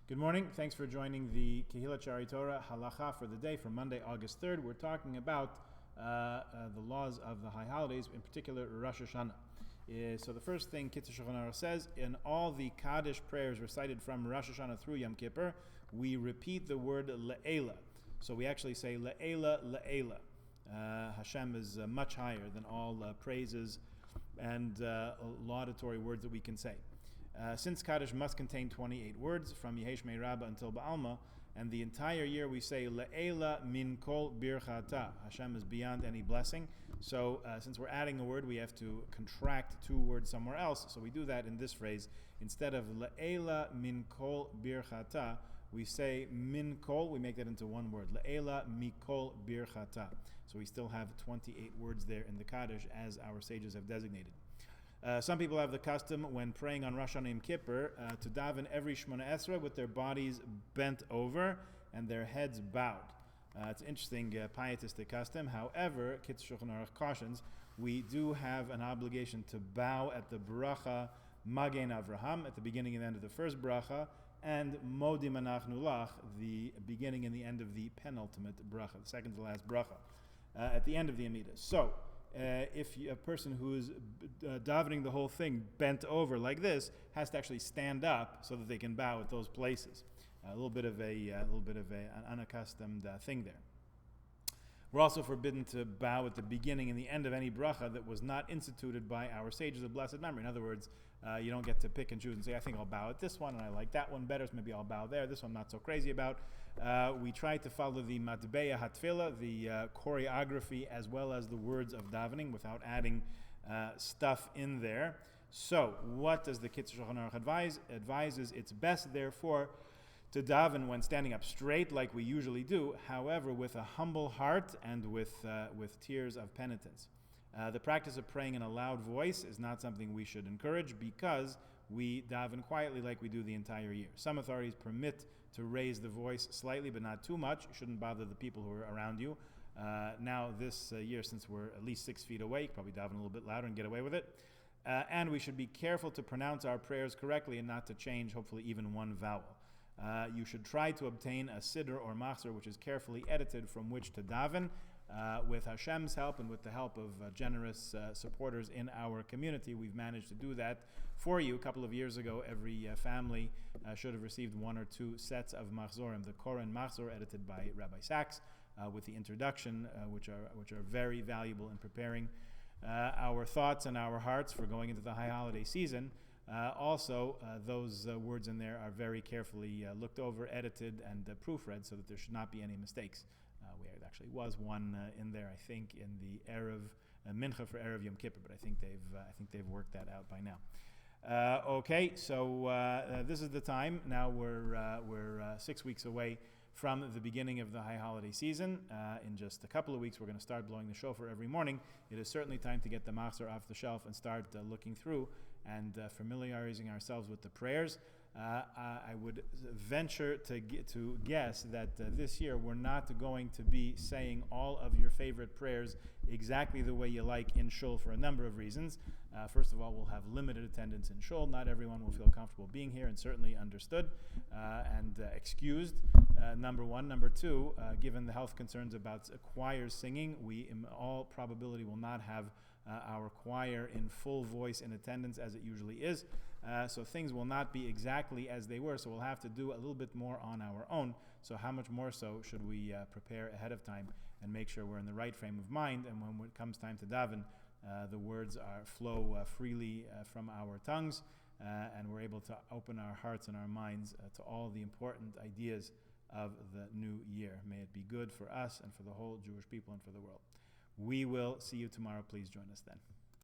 Good morning. Thanks for joining the Kehillat Shari Torah Halacha for the day for Monday, August 3rd. We're talking about the laws of the high holidays, in particular Rosh Hashanah. So the first thing Kitzur Shulchan Aruch says, in all the Kaddish prayers recited from Rosh Hashanah through Yom Kippur, we repeat the word Le'ela. So we actually say Le'ela, Le'ela. Hashem is much higher than all praises and laudatory words that we can say. Since Kaddish must contain 28 words, from Yehesh Mei Rabbah until Ba'alma, and the entire year we say Le'ela min kol birchata. Hashem is beyond any blessing. So since we're adding a word, we have to contract two words somewhere else. So we do that in this phrase. Instead of Le'ela min kol birchata, we say min kol, we make that into one word. Le'ela mikol birchata. So we still have 28 words there in the Kaddish as our sages have designated. Some people have the custom when praying on Rosh Hashanah Yom Kippur to daven every Shemona Esrei with their bodies bent over and their heads bowed. It's an interesting pietistic custom. However, Kitzur Shulchan Aruch cautions, we do have an obligation to bow at the bracha Magen Avraham at the beginning and end of the first bracha, and Modi Manachnu Lach, the beginning and the end of the penultimate bracha, the second to last bracha, at the end of the Amidah. So, if a person who is davening the whole thing bent over like this has to actually stand up so that they can bow at those places. A little bit of an unaccustomed thing there. We're also forbidden to bow at the beginning and the end of any bracha that was not instituted by our sages of blessed memory. In other words, you don't get to pick and choose and say, I think I'll bow at this one and I like that one better, so maybe I'll bow there. This one I'm not so crazy about. We try to follow the matbeya hatfila, the choreography, as well as the words of davening without adding stuff in there. So, what does the Kitzur Shulchan Aruch advise? Advises it's best, therefore, to daven when standing up straight like we usually do, however, with a humble heart and with tears of penitence. The practice of praying in a loud voice is not something we should encourage because we daven quietly like we do the entire year. Some authorities permit to raise the voice slightly, but not too much. You shouldn't bother the people who are around you. Now, this year, since we're at least 6 feet away, you can probably daven a little bit louder and get away with it. And we should be careful to pronounce our prayers correctly and not to change, hopefully, even one vowel. You should try to obtain a siddur or machzor, which is carefully edited, from which to daven. With Hashem's help and with the help of generous supporters in our community, we've managed to do that for you. A couple of years ago, every family should have received 1 or 2 sets of machzorim, the Koren Machzor, edited by Rabbi Sachs, with the introduction, which are very valuable in preparing our thoughts and our hearts for going into the high holiday season. Those words in there are very carefully looked over, edited, and proofread so that there should not be any mistakes. There actually was one in there, I think, in the Erev Mincha for Erev Yom Kippur, but I think they've worked that out by now. So this is the time. Now we're 6 weeks away from the beginning of the high holiday season. In just a couple of weeks, we're going to start blowing the shofar every morning. It is certainly time to get the machzor off the shelf and start looking through and familiarizing ourselves with the prayers. I would venture to guess that this year we're not going to be saying all of your favorite prayers exactly the way you like in shul for a number of reasons. First of all, we'll have limited attendance in shul. Not everyone will feel comfortable being here, and certainly understood and excused. Number one. Number two, given the health concerns about choirs singing, we in all probability will not have our choir in full voice in attendance as it usually is. So things will not be exactly as they were, so we'll have to do a little bit more on our own. So how much more so should we prepare ahead of time and make sure we're in the right frame of mind, and when it comes time to daven, the words flow freely from our tongues, and we're able to open our hearts and our minds to all the important ideas of the new year. May it be good for us and for the whole Jewish people and for the world. We will see you tomorrow. Please join us then.